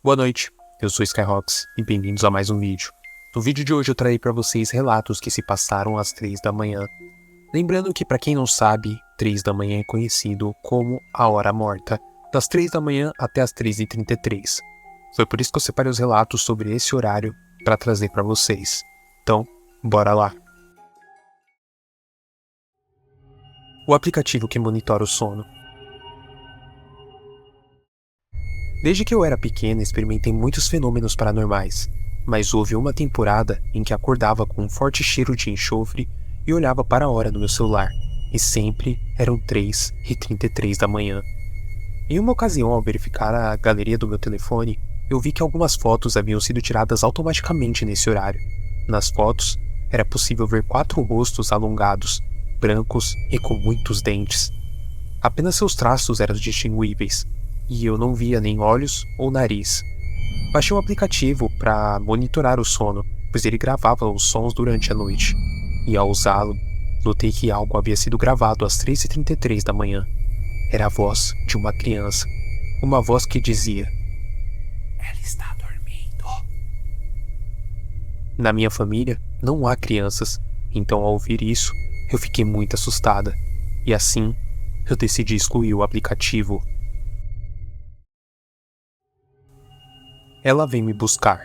Boa noite, eu sou Skyrox e bem-vindos a mais um vídeo. No vídeo de hoje eu trarei para vocês relatos que se passaram às 3 da manhã. Lembrando que, para quem não sabe, 3 da manhã é conhecido como a hora morta, das 3 da manhã até as 3h33. Foi por isso que eu separei os relatos sobre esse horário para trazer para vocês. Então, bora lá! O aplicativo que monitora o sono. Desde que eu era pequena, experimentei muitos fenômenos paranormais, mas houve uma temporada em que acordava com um forte cheiro de enxofre e olhava para a hora no meu celular, e sempre eram 3h33 da manhã. Em uma ocasião, ao verificar a galeria do meu telefone, eu vi que algumas fotos haviam sido tiradas automaticamente nesse horário. Nas fotos, era possível ver 4 rostos alongados, brancos e com muitos dentes. Apenas seus traços eram distinguíveis, e eu não via nem olhos ou nariz. Baixei um aplicativo para monitorar o sono, pois ele gravava os sons durante a noite. E ao usá-lo, notei que algo havia sido gravado às 3h33 da manhã. Era a voz de uma criança. Uma voz que dizia: "Ela está dormindo." Na minha família, não há crianças, então ao ouvir isso, eu fiquei muito assustada. E assim, eu decidi excluir o aplicativo. Ela vem me buscar.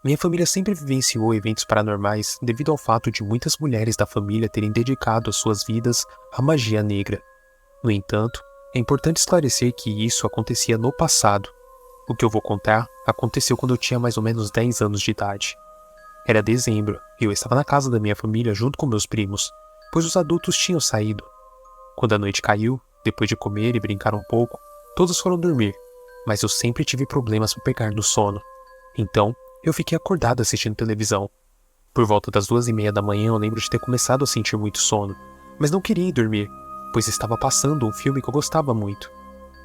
Minha família sempre vivenciou eventos paranormais devido ao fato de muitas mulheres da família terem dedicado as suas vidas à magia negra. No entanto, é importante esclarecer que isso acontecia no passado. O que eu vou contar aconteceu quando eu tinha mais ou menos 10 anos de idade. Era dezembro e eu estava na casa da minha família junto com meus primos, pois os adultos tinham saído. Quando a noite caiu, depois de comer e brincar um pouco, todos foram dormir, mas eu sempre tive problemas para pegar no sono. Então, eu fiquei acordado assistindo televisão. Por volta das 2h30 da manhã eu lembro de ter começado a sentir muito sono, mas não queria ir dormir, pois estava passando um filme que eu gostava muito.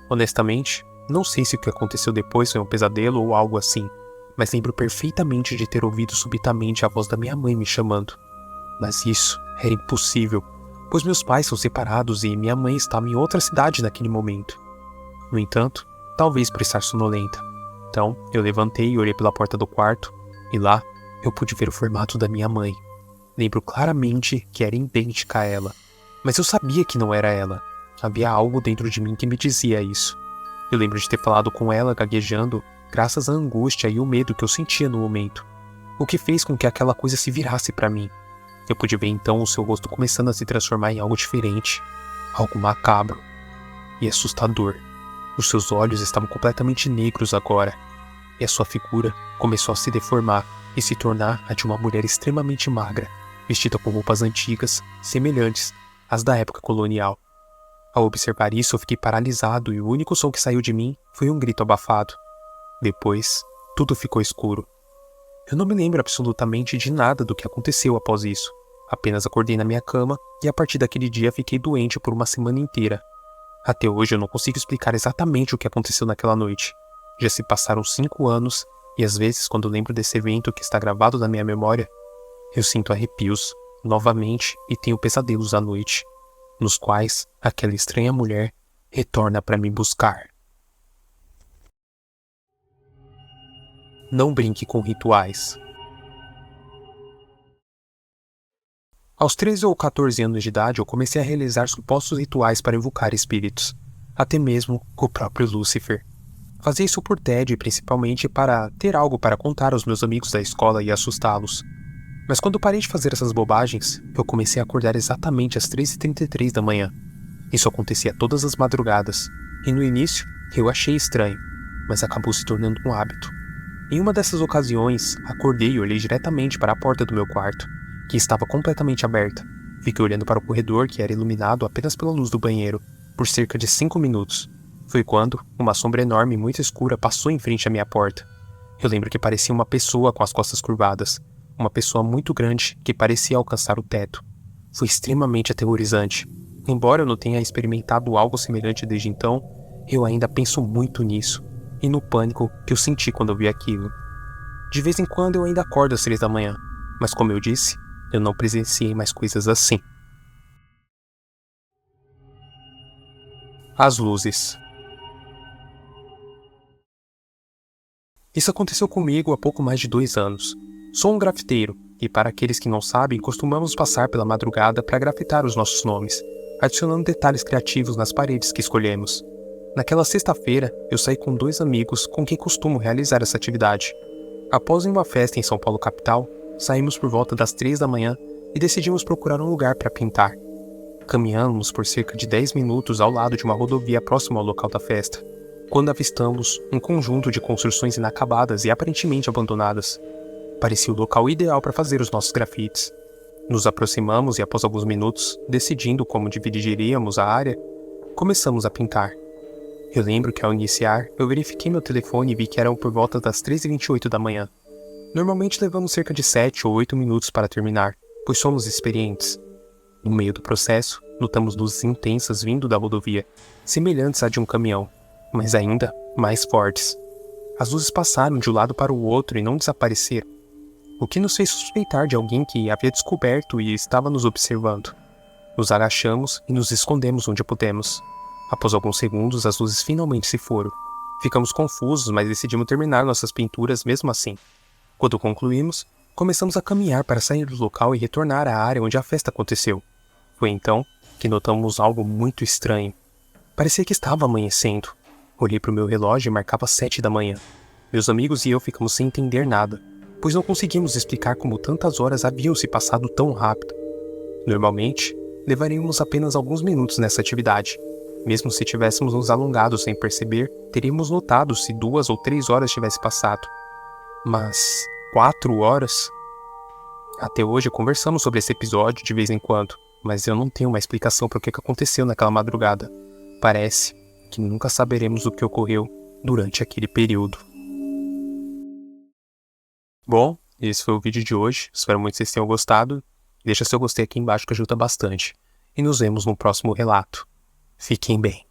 Honestamente, não sei se o que aconteceu depois foi um pesadelo ou algo assim, mas lembro perfeitamente de ter ouvido subitamente a voz da minha mãe me chamando. Mas isso era impossível, pois meus pais são separados e minha mãe estava em outra cidade naquele momento. No entanto, talvez por estar sonolenta. Então, eu levantei e olhei pela porta do quarto, e lá eu pude ver o formato da minha mãe. Lembro claramente que era idêntica a ela, mas eu sabia que não era ela. Havia algo dentro de mim que me dizia isso. Eu lembro de ter falado com ela gaguejando, graças à angústia e o medo que eu sentia no momento, o que fez com que aquela coisa se virasse para mim. Eu pude ver então o seu rosto começando a se transformar em algo diferente, algo macabro e assustador. Os seus olhos estavam completamente negros agora, e a sua figura começou a se deformar e se tornar a de uma mulher extremamente magra, vestida com roupas antigas, semelhantes às da época colonial. Ao observar isso, eu fiquei paralisado e o único som que saiu de mim foi um grito abafado. Depois, tudo ficou escuro. Eu não me lembro absolutamente de nada do que aconteceu após isso. Apenas acordei na minha cama e a partir daquele dia fiquei doente por uma semana inteira. Até hoje eu não consigo explicar exatamente o que aconteceu naquela noite. Já se passaram 5 anos e às vezes quando lembro desse evento que está gravado na minha memória, eu sinto arrepios novamente e tenho pesadelos à noite, nos quais aquela estranha mulher retorna para me buscar. Não brinque com rituais. Aos 13 ou 14 anos de idade, eu comecei a realizar supostos rituais para invocar espíritos, até mesmo com o próprio Lúcifer. Fazia isso por tédio e principalmente para ter algo para contar aos meus amigos da escola e assustá-los. Mas quando parei de fazer essas bobagens, eu comecei a acordar exatamente às 3h33 da manhã. Isso acontecia todas as madrugadas, e no início eu achei estranho, mas acabou se tornando um hábito. Em uma dessas ocasiões, acordei e olhei diretamente para a porta do meu quarto, que estava completamente aberta. Fiquei olhando para o corredor, que era iluminado apenas pela luz do banheiro, por cerca de 5 minutos. Foi quando uma sombra enorme e muito escura passou em frente à minha porta. Eu lembro que parecia uma pessoa com as costas curvadas, uma pessoa muito grande que parecia alcançar o teto. Foi extremamente aterrorizante. Embora eu não tenha experimentado algo semelhante desde então, eu ainda penso muito nisso, e no pânico que eu senti quando eu vi aquilo. De vez em quando eu ainda acordo às 3 da manhã, mas como eu disse, eu não presenciei mais coisas assim. As luzes. Isso aconteceu comigo há pouco mais de 2 anos. Sou um grafiteiro, e para aqueles que não sabem, costumamos passar pela madrugada para grafitar os nossos nomes, adicionando detalhes criativos nas paredes que escolhemos. Naquela sexta-feira, eu saí com 2 amigos com quem costumo realizar essa atividade. Após uma festa em São Paulo capital, saímos por volta das 3 da manhã e decidimos procurar um lugar para pintar. Caminhamos por cerca de 10 minutos ao lado de uma rodovia próxima ao local da festa, quando avistamos um conjunto de construções inacabadas e aparentemente abandonadas. Parecia o local ideal para fazer os nossos grafites. Nos aproximamos e, após alguns minutos, decidindo como dividiríamos a área, começamos a pintar. Eu lembro que ao iniciar, eu verifiquei meu telefone e vi que eram por volta das 3h28 da manhã. Normalmente levamos cerca de 7 ou 8 minutos para terminar, pois somos experientes. No meio do processo, notamos luzes intensas vindo da rodovia, semelhantes à de um caminhão, mas ainda mais fortes. As luzes passaram de um lado para o outro e não desapareceram, o que nos fez suspeitar de alguém que havia descoberto e estava nos observando. Nos agachamos e nos escondemos onde pudemos. Após alguns segundos, as luzes finalmente se foram. Ficamos confusos, mas decidimos terminar nossas pinturas mesmo assim. Quando concluímos, começamos a caminhar para sair do local e retornar à área onde a festa aconteceu. Foi então que notamos algo muito estranho. Parecia que estava amanhecendo. Olhei para o meu relógio e marcava 7 da manhã. Meus amigos e eu ficamos sem entender nada, pois não conseguimos explicar como tantas horas haviam se passado tão rápido. Normalmente, levaríamos apenas alguns minutos nessa atividade. Mesmo se tivéssemos nos alongado sem perceber, teríamos notado se 2 ou 3 horas tivesse passado. Mas 4 horas? Até hoje conversamos sobre esse episódio de vez em quando, mas eu não tenho uma explicação para o que aconteceu naquela madrugada. Parece que nunca saberemos o que ocorreu durante aquele período. Bom, esse foi o vídeo de hoje. Espero muito que vocês tenham gostado. Deixa seu gostei aqui embaixo que ajuda bastante. E nos vemos no próximo relato. Fiquem bem.